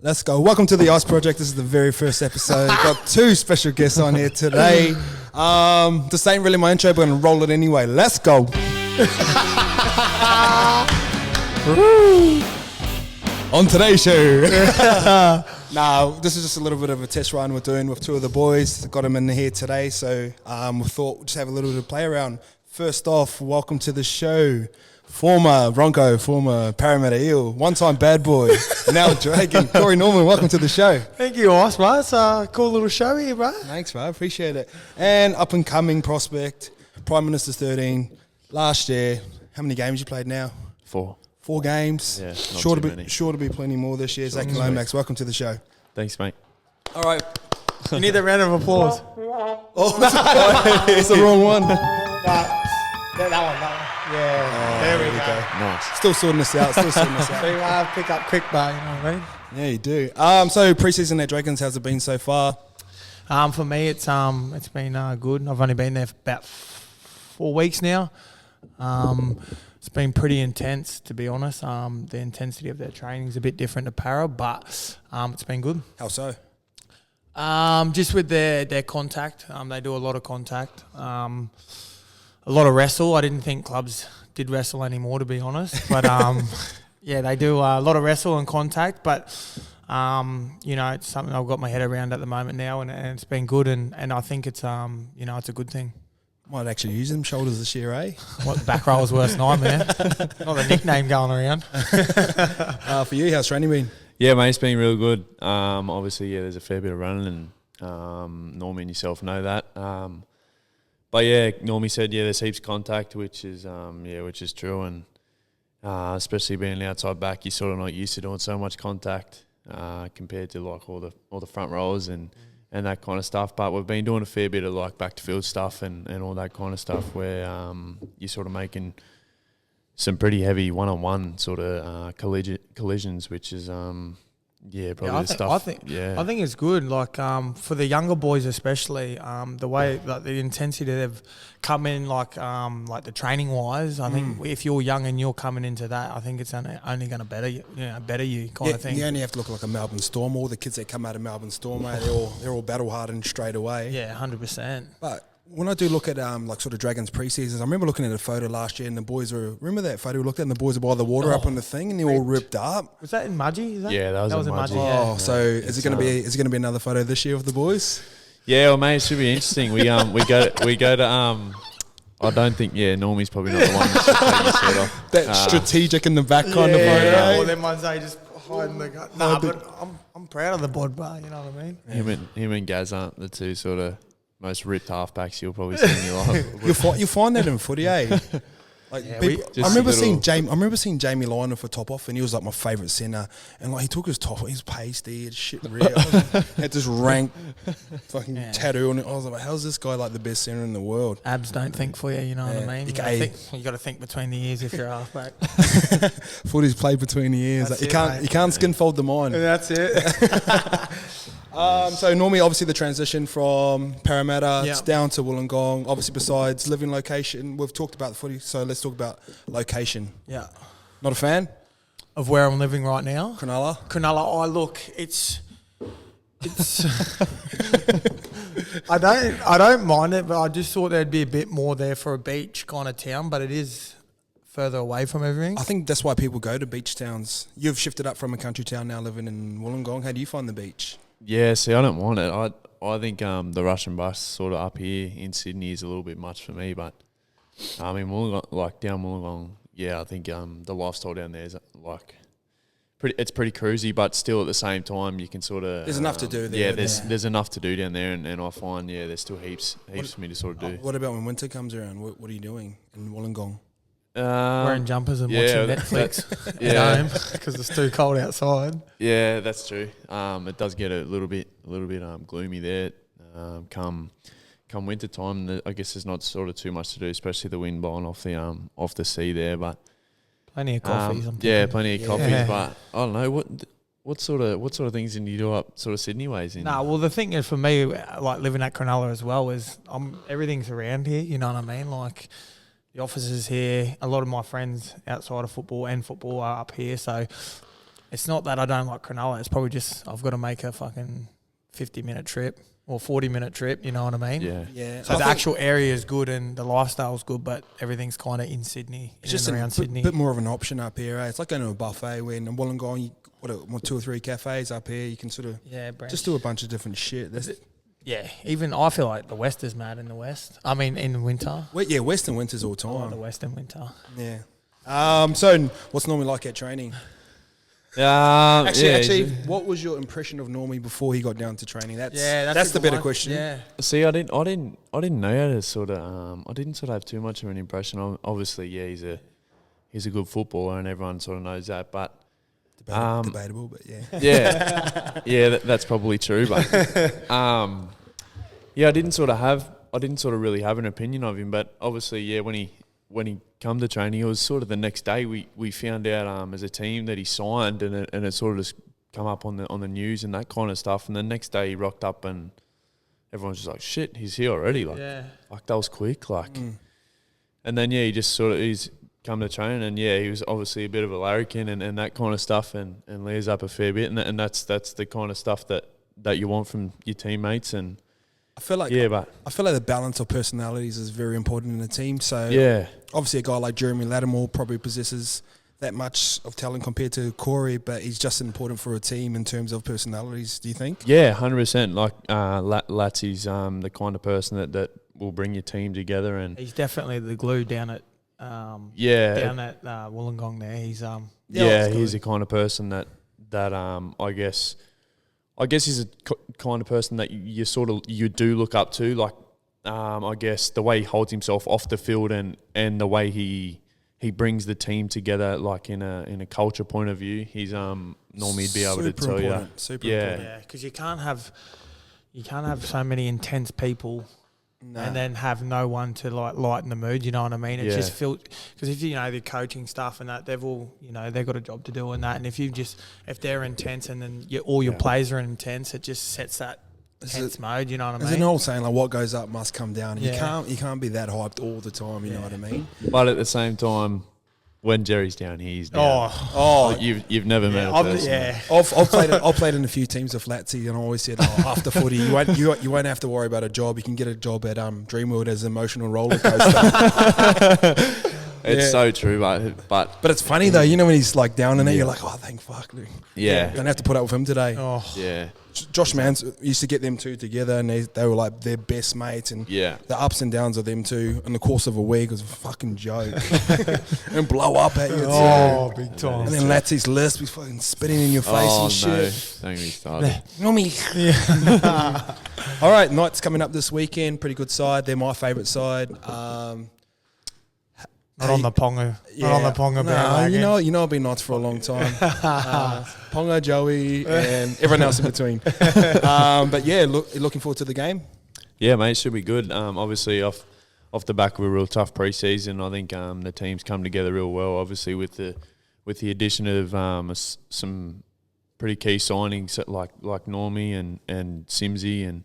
Let's go. Welcome to the Ice Project. This is the very first episode. Got two special guests on here today. This ain't really my intro, but I'm going to roll it anyway. Let's go. On today's show. Now, this is just a little bit of a test run we're doing with two of the boys. Got them in here today, so we thought we'd just have a little bit of play around. First off, welcome to the show. Former Bronco, former Parramatta Eel, one-time bad boy, now Dragon. Corey Norman, welcome to the show. Thank you, Ice, bro. It's a cool little show here, bro. Thanks, bro. Appreciate it. And up-and-coming prospect, Prime Minister's 13. Last year, how many games you played now? 4. 4 games. Yeah, not sure too to many. Sure to be plenty more this year. Zach Lomax, welcome to the show. Thanks, mate. All right. You need a round of applause. Oh, it's the wrong one. That one. Yeah, there we go. Nice. Still sorting this out. So you pick up quick, bro, you know what I mean? Yeah, you do. So pre-season at Dragons, how's it been so far? For me, it's been good. I've only been there for about 4 weeks now. It's been pretty intense, to be honest. The intensity of their training is a bit different to Para, but it's been good. How so? Just with their contact. They do a lot of contact. A lot of wrestle. I didn't think clubs did wrestle anymore, to be honest. But, yeah, they do a lot of wrestle and contact. But, it's something I've got my head around at the moment now, and it's been good. And I think it's, it's a good thing. Might actually use them shoulders this year, eh? What, back roll's worst nightmare. Not a nickname going around. For you, how's training been? Yeah, mate, it's been real good. Obviously, there's a fair bit of running, and Normie and yourself know that. But yeah, Normie said, there's heaps of contact, which is true, and especially being an outside back, you're sort of not used to doing so much contact compared to like all the front rows and that kind of stuff. But we've been doing a fair bit of like back to field stuff and all that kind of stuff where you're sort of making some pretty heavy one-on-one sort of collisions, which is probably the stuff. I think it's good. Like for the younger boys, especially the way like the intensity they've come in, like the training wise. I think if you're young and you're coming into that, I think it's only going to better you kind of thing. You only have to look like a Melbourne Storm. All the kids that come out of Melbourne Storm, mate, they're all battle hardened straight away. Yeah, 100%. But when I do look at like sort of Dragons pre-seasons, I remember looking at a photo last year and the boys were, remember that photo we looked at and the boys were by the water up on the thing and they were all ripped up? Was that in Mudgee? Yeah, that was in Mudgee. Oh, so is it going to be another photo this year of the boys? Yeah, well, mate, it should be interesting. We go to I don't think Normie's probably not the one that should take his shirt off. That strategic in the back kind of photo. Yeah, well, them ones they just hiding the gut. Nah, but I'm proud of the bod bar. You know what I mean? Him and Gaz aren't the two sort of most ripped halfbacks you'll probably see in your life. You'll find that in footy, eh? Like I remember seeing Jamie Lyon for top off, and he was like my favourite centre. And like he took his top off, he was pasty, his shit real. Had this rank fucking tattoo on it. I was like, how's this guy like the best centre in the world? Abs don't think for you, you know what I mean? You got to think between the ears if you're a halfback. Footy's played between the ears. Like, you can't skin fold the mind. That's it. So normally, obviously, the transition from Parramatta it's down to Wollongong. Obviously, besides living location, we've talked about the footy, so let's talk about location. Yeah. Not a fan of where I'm living right now. Cronulla. Oh, look, it's. I don't mind it, but I just thought there'd be a bit more there for a beach kind of town, but it is further away from everything. I think that's why people go to beach towns. You've shifted up from a country town now, living in Wollongong. How do you find the beach? Yeah, see, I don't mind it. I think the Russian bus sort of up here in Sydney is a little bit much for me, but I mean, Wollongong, like down Wollongong, I think the lifestyle down there is like it's pretty cruisy, but still at the same time you can sort of there's enough to do there. Yeah, there's enough to do down there, and I find there's still heaps for me to sort of do. What about when winter comes around? What are you doing in Wollongong? Wearing jumpers and watching Netflix at home because it's too cold outside. Yeah, that's true. It does get a little bit gloomy there. Come winter time, I guess there's not sort of too much to do, especially the wind blowing off the sea there. But plenty of coffees. Plenty of coffees. But I don't know what sort of things can you do up sort of Sydney ways in? Well, the thing is for me, like living at Cronulla as well, is everything's around here. You know what I mean? Like. The office is here. A lot of my friends outside of football and football are up here. So it's not that I don't like Cronulla. It's probably just I've got to make a fucking 50-minute trip or 40-minute trip. You know what I mean? Yeah. Yeah. So the actual area is good and the lifestyle's good, but everything's kind of in Sydney, It's just around Sydney. bit more of an option up here. It's like going to a buffet when in Wollongong, what 2 or 3 cafes up here. You can sort of just do a bunch of different shit. Even I feel like the West is mad in the West. I mean, in the winter. Well, Western winters all I like time. the West in winter. Yeah. So what's Normie like at training? Actually, what was your impression of Normie before he got down to training? That's the better question. Yeah. See, I didn't know how to sort of. I didn't sort of have too much of an impression. Obviously, yeah, he's a good footballer, and everyone sort of knows that. But debatable, but that's probably true. But I didn't sort of really have an opinion of him. But obviously, when he come to training, it was sort of the next day we found out as a team that he signed, and it sort of just come up on the news and that kind of stuff. And the next day he rocked up and everyone's just like, shit, he's here already. Like that was quick. And then he's come to train, and he was obviously a bit of a larrikin and that kind of stuff, and lays up a fair bit, and that's the kind of stuff that you want from your teammates. And I feel like the balance of personalities is very important in a team. So obviously a guy like Jeremy Lattimore probably possesses that much of talent compared to Corey, but he's just important for a team in terms of personalities. Do you think? Yeah, 100%. Like Latsy's the kind of person that will bring your team together, and he's definitely the glue down at Wollongong there. He's he's the kind of person that I guess he's a kind of person that you do look up to. Like I guess the way he holds himself off the field and the way he brings the team together, like in a culture point of view, he's Normie'd be able to tell you. Super important. Yeah, because you can't have so many intense people. No. And then have no one to like lighten the mood, you know what I mean? It just feels, because if the coaching stuff and that, they've all, they've got a job to do and that. And if they're intense and then all your players are intense, it just sets that tense mode, you know what I mean? There's an old saying like, what goes up must come down. And you can't be that hyped all the time, you know what I mean? But at the same time, when Jerry's down, he's down. You've never met a person. I've played in a few teams with Latsy, and I always said, after footy, you won't have to worry about a job. You can get a job at Dreamworld as an emotional roller coaster. It's so true, but it's funny though. When he's like down in it, you're like, oh, thank fuck, dude. Yeah, don't have to put up with him today. Oh yeah. Josh Mans used to get them two together, and they were like their best mates, and the ups and downs of them two in the course of a week was a fucking joke, and blow up at you. Oh, big time. And then Latsy's list was fucking spitting in your face and shit. Don't get me started. All right, Knights coming up this weekend. Pretty good side. They're my favourite side. Not on the Ponga. Not on the Ponga bandwagon. You know I've been Knights for a long time. Ponga, Joey, and everyone else in between. But looking forward to the game. Yeah, mate, should be good. Obviously, off the back of a real tough pre-season, I think the team's come together real well. Obviously, with the addition of some pretty key signings like Normie and Simsy, and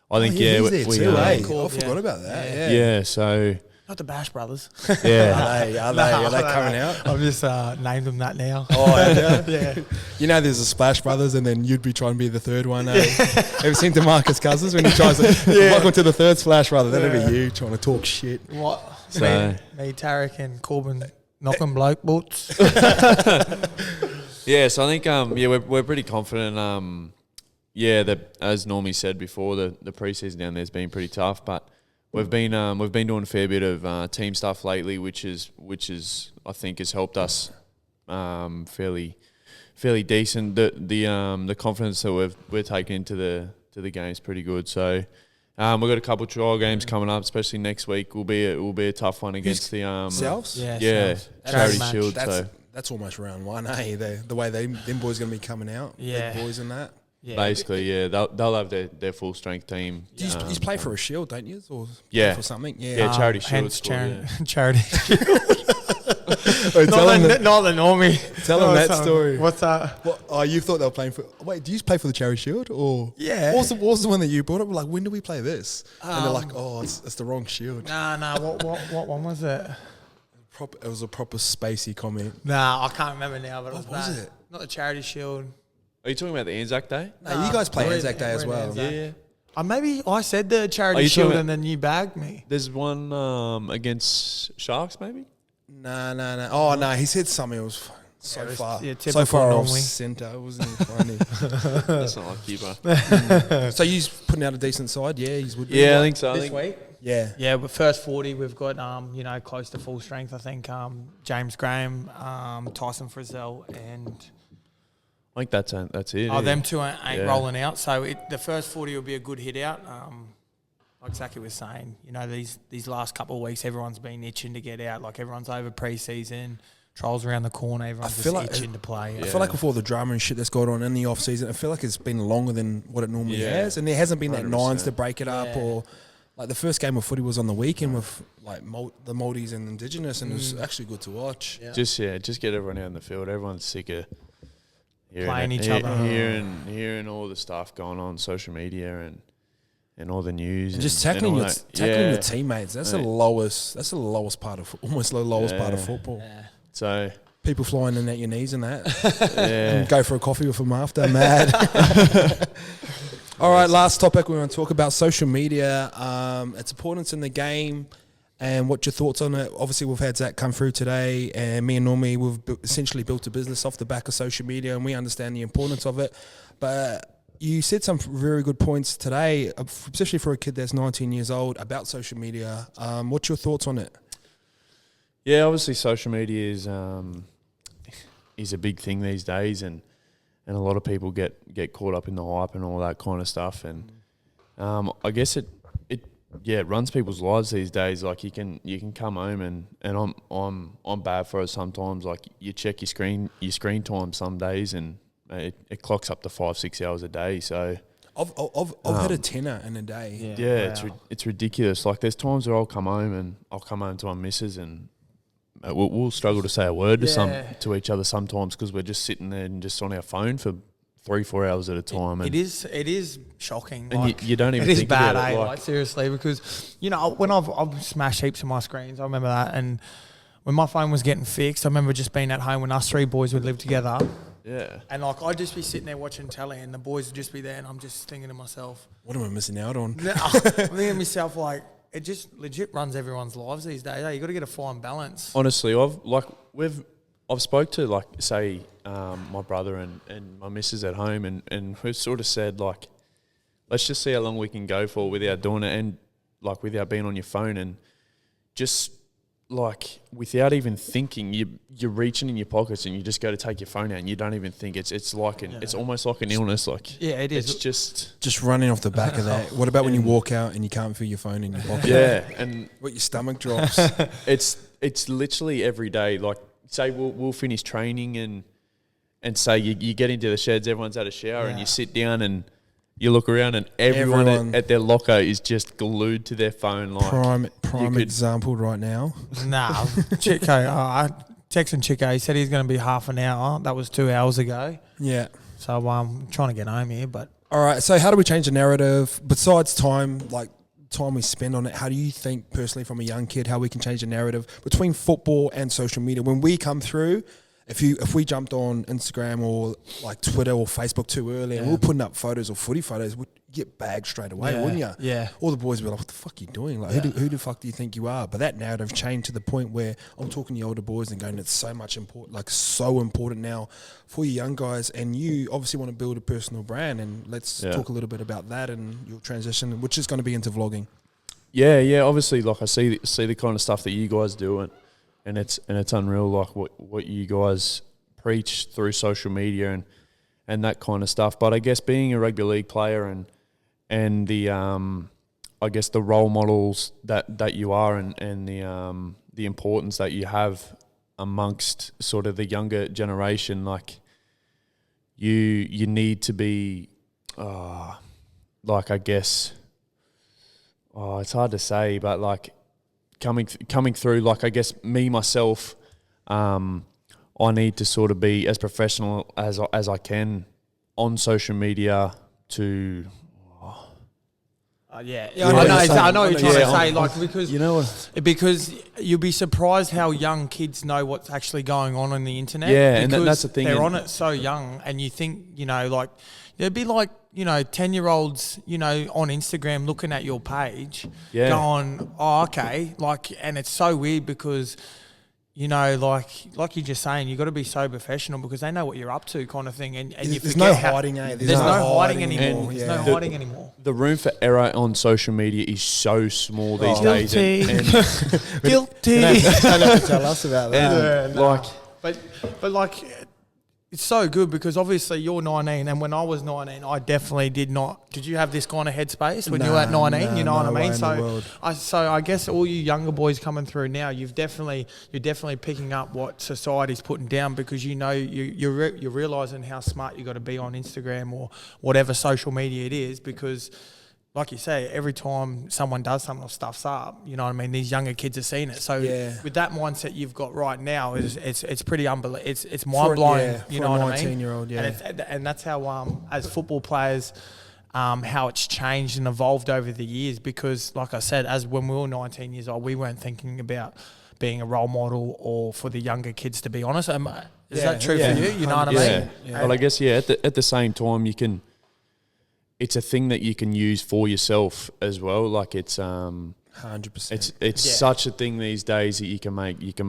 I think he's there too, I forgot about that. Yeah, so. Not the Bash Brothers. Yeah. Are they coming out? I've just named them that now. Oh, yeah. There's a Splash Brothers, and then you'd be trying to be the third one. Ever seen DeMarcus Cousins when he tries to welcome to the third Splash Brother? That'd be you trying to talk shit. What? So, me, Tarek, and Corbin knocking bloke boots. So I think we're pretty confident. That as Normie said before, the pre-season down there's been pretty tough, but. We've been doing a fair bit of team stuff lately, which is I think has helped us fairly decent. The confidence that we're taking into the game is pretty good. So we've got a couple of trial games coming up, especially next week. Will be a tough one against the Souths? Charity Shield. That's almost round one, eh? The way them boys going to be coming out, big boys and that. Yeah, basically, they'll have their full strength team. You play for a shield, don't you? Or for something? Yeah, Charity Shield. Charity. Not the Normie. Tell them that story. What's that? You thought they were playing for? Wait, do you play for the Charity Shield or? Yeah. What was the one that you brought up? We're like, when do we play this? And they're like, oh, it's the wrong shield. Nah. What one was it? It was a proper spacey comment. Nah, I can't remember now, but What was it? Not the Charity Shield. Are you talking about the Anzac Day? No, you guys play we're Anzac in- Day we're as in well. Anzac. Yeah. Maybe I said the Are Charity you Shield talking and then you bagged me. There's one against Sharks, maybe? No. Oh, no, he said something. It was so it was- far. yeah, So typical far off normally. centre. It wasn't even funny. That's not like you, bro. So you're putting out a decent side? Yeah, he's would be. Yeah, I think so. I This think week? Yeah. Yeah, but first 40, we've got, close to full strength. I think James Graham, Tyson Frizzell, and that's it. them two ain't Yeah. rolling out. So the first 40 will be a good hit out. Like Zachy was saying, these last couple of weeks, everyone's been itching to get out. Like everyone's over pre-season, trials around the corner, everyone's feel just like itching to play. I feel like with all the drama and shit that's going on in the off season, I feel like it's been longer than what it normally Yeah. has, and there hasn't been that 100%. nines to break it up Yeah. or. Like the first game of footy was on the weekend with like the Maldives and Indigenous, and it was actually good to watch. Yeah. Just get everyone out in the field. Everyone's sick of Playing each other. hearing all the stuff going on social media and all the news. And just and tackling all your that. tackling your teammates. That's the Mate. lowest. That's the lowest part of almost the lowest part of Yeah. football. Yeah. So People flying in at your knees and that. yeah, And go for a coffee with them after. Mad. All right, last topic we want to talk about social media, its importance in the game, and what your thoughts on it. Obviously, we've had Zach come through today, and me and Normie, we've essentially built a business off the back of social media, and we understand the importance of it. But you said some very good points today, especially for a kid that's 19 years old, about social media. What's your thoughts on it? yeah. Obviously, social media is a big thing these days, and a lot of people get caught up in the hype and all that kind of stuff. And I guess it runs people's lives these days. Like you can come home and I'm bad for it sometimes. Like you check your screen time some days, and it clocks up to 5-6 hours a day. So I've had a tenner in a day. yeah, Wow. it's ridiculous. Like there's times where I'll come home to my missus and we'll struggle to say a word to each other sometimes because we're just sitting there and just on our phone for 3-4 hours at a time. It is shocking. And Like, you don't even it is think bad, about it. Like seriously, because when I've smashed heaps of my screens, I remember that. And when my phone was getting fixed, I remember just being at home when us three boys would live together. Yeah. And like I'd just be sitting there watching telly, and the boys would just be there, and I'm just thinking to myself, What am I missing out on? I'm thinking to myself like, it just legit runs everyone's lives these days. You got to get a fine balance. Honestly, I've spoke to like say my brother and my missus at home, and we've sort of said like, let's just see how long we can go for without doing it, and like without being on your phone, and just like without even thinking, you're reaching in your pockets and you just go to take your phone out and you don't even think. It's like it's almost like an illness. Like Yeah, it is. It's just Running off the back of that. What about when you walk out and you can't feel your phone in your pocket? yeah, and What, your stomach drops? it's literally every day. Like say we'll finish training and say you get into the sheds, everyone's had a shower, and you sit down and you look around and everyone at their locker is just glued to their phone. Like Prime example right now. Nah, Chico. I texted Chico. He said he's going to be half an hour. That was 2 hours ago. Yeah. So I'm trying to get home here, but All right. So how do we change the narrative besides time we spend on it? How do you think personally from a young kid how we can change the narrative between football and social media? When we come through, if we jumped on Instagram or like Twitter or Facebook too early and we were putting up photos or footy photos, we'd get bagged straight away, wouldn't you? Yeah. All the boys would be like, what the fuck are you doing? Like, who the fuck do you think you are? But that narrative changed to the point where I'm talking to the older boys and going, it's so much important, like so important now for you young guys. And you obviously want to build a personal brand. And let's talk a little bit about that and your transition, which is going to be into vlogging. Yeah. Obviously, like I see the kind of stuff that you guys do, and it's unreal. Like what you guys preach through social media and that kind of stuff. But I guess being a rugby league player and the I guess the role models that you are and the importance that you have amongst sort of the younger generation, like you need to be like I guess it's hard to say, but like coming through, like I guess me myself, I need to sort of be as professional as I can on social media to Yeah, Yeah, I know what you're trying to yeah, say. Like because You know what? because you'll be surprised how young kids know what's actually going on the internet. Yeah, and because that's the thing, They're and- on it so young, and you think like it'd be like 10-year-olds on Instagram looking at your page, Yeah. going, oh okay, like, and it's so weird because. Like you're just saying, you got to be so professional because they know what you're up to, kind of thing. And you There's forget no how- hiding, eh? There's no hiding anymore. anymore. There's Yeah. no hiding anymore. The room for error on social media is so small these days. Guilty. And Guilty. Don't have to tell us about that. like, But like, it's so good because obviously you're 19, and when I was 19, I definitely did not. Did you have this kind of headspace when you were at 19? You know what I mean? So I guess all you younger boys coming through now, you're definitely picking up what society's putting down because you're realizing how smart you got to be on Instagram or whatever social media it is because. Like you say, every time someone does something or stuffs up, you know what I mean. These younger kids are seeing it. So with that mindset you've got right now, it's pretty unbelievable. It's mind blowing. You know what I mean? 19-year-old, And that's how as football players, how it's changed and evolved over the years. Because like I said, as when we were 19 years old, we weren't thinking about being a role model or for the younger kids. To be honest, is that true for you? You know what I mean? Yeah. Well, I guess at the same time you can. It's a thing that you can use for yourself as well. Like it's 100%. It's such a thing these days that you can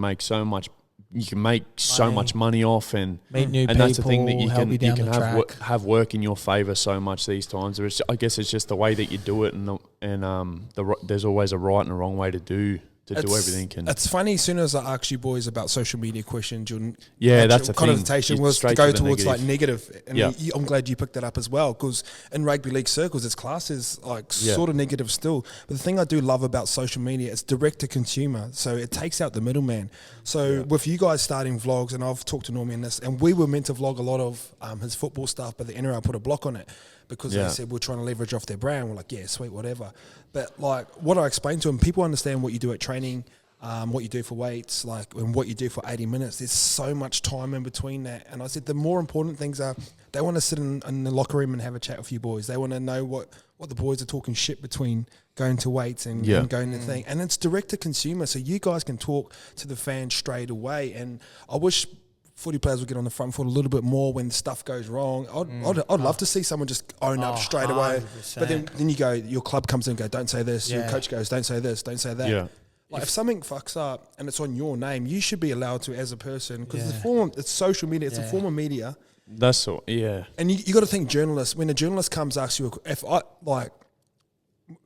make so much. You can make so much money off and meet new and that's the thing that people, you can down the have work in your favor so much these times. I guess it's just the way that you do it and there's always a right and a wrong way to do everything. It's funny, as soon as I ask you boys about social media questions, that's a connotation thing. was to go towards like negative. And Yeah. I'm glad you picked that up as well, because in rugby league circles, its class is like sort of negative still. But the thing I do love about social media, it's direct to consumer. So it takes out the middleman. So with you guys starting vlogs, and I've talked to Normie in this, and we were meant to vlog a lot of his football stuff, but the NRL put a block on it. Because they said we're trying to leverage off their brand. We're like, yeah, sweet, whatever. But like what I explained to them, people understand what you do at training, what you do for weights, like, and what you do for 80 minutes. There's so much time in between that. And I said the more important things are they want to sit in the locker room and have a chat with you boys. They want to know what the boys are talking shit between going to weights and going to thing. And it's direct to consumer, so you guys can talk to the fans straight away. And I wish footy players would get on the front foot a little bit more when stuff goes wrong. I'd love to see someone just own up straight away. 100%. But then you go, your club comes in and go, don't say this. Your coach goes, don't say this, don't say that. Yeah. Like if something fucks up and it's on your name, you should be allowed to as a person, because it's social media, it's a form of media. That's all. Yeah. And you got to think journalists. When a journalist comes, asks you,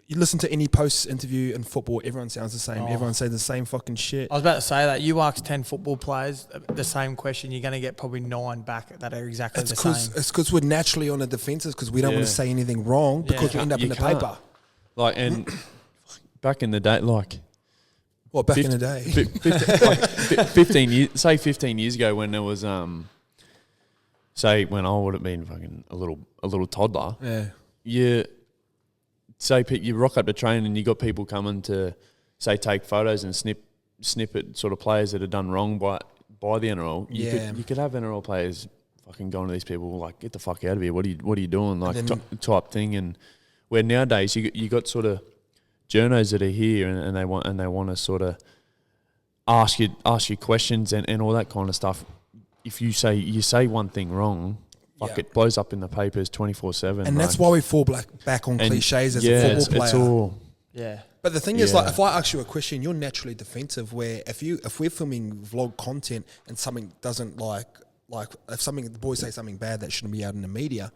you listen to any post interview in football, everyone sounds the same. Everyone says the same fucking shit. I was about to say that. You ask 10 football players the same question, you're going to get probably 9 back that are exactly the same. It's because we're naturally on the defensive because we don't want to say anything wrong because we end up in the paper. Like, and back in the day, like... What, back in the day? 15 years, say 15 years ago when there was, say when I would have been fucking a little toddler. Yeah. You rock up to train and you got people coming to, say, take photos and snip at sort of players that have done wrong by the NRL. You could have NRL players fucking going to these people like, get the fuck out of here. What are you doing? Like type thing. And where nowadays you got sort of journos that are here and they want to sort of ask you questions and all that kind of stuff. If you say one thing wrong, it blows up in the papers 24/7. And that's why we fall back on cliches as a football player. It's all, But the thing is, like, if I ask you a question, you're naturally defensive. Where if we're filming vlog content and something doesn't like if the boys say something bad that shouldn't be out in the media,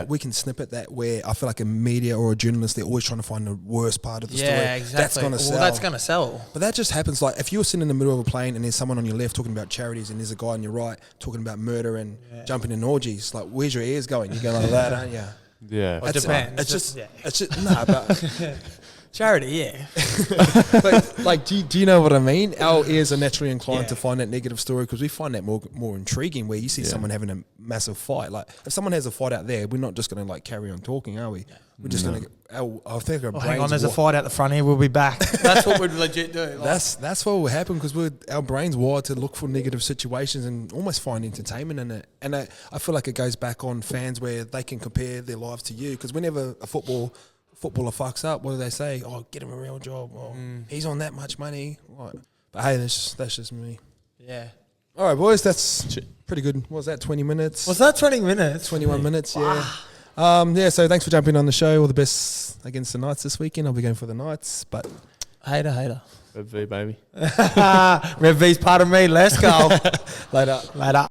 we can snippet that. Where I feel like a media or a journalist, they're always trying to find the worst part of the story. Yeah, exactly. That's gonna sell. Well, that's gonna sell. But that just happens. Like if you're sitting in the middle of a plane and there's someone on your left talking about charities and there's a guy on your right talking about murder and jumping in orgies, like where's your ears going? You're going like that, aren't you? Yeah, it depends. It's just but. Charity, But like, do you know what I mean? Our ears are naturally inclined to find that negative story because we find that more intriguing. Where you see someone having a massive fight, like if someone has a fight out there, we're not just going to like carry on talking, are we? We're just going to. I think our brains. hang on, there's a fight out the front here. We'll be back. That's what we'd legit do. Like. That's what will happen because our brains wired to look for negative situations and almost find entertainment in it. And I feel like it goes back on fans where they can compare their lives to you because whenever a football footballer fucks up, what do they say? Oh, get him a real job. Oh, he's on that much money. What? But hey, that's just me. Yeah. All right, boys, that's pretty good. What was that, 20 minutes? Was that 20 minutes? 21 minutes, yeah. So thanks for jumping on the show. All the best against the Knights this weekend. I'll be going for the Knights, but... Hater. Red V, baby. Red V's part of me. Let's go. Later.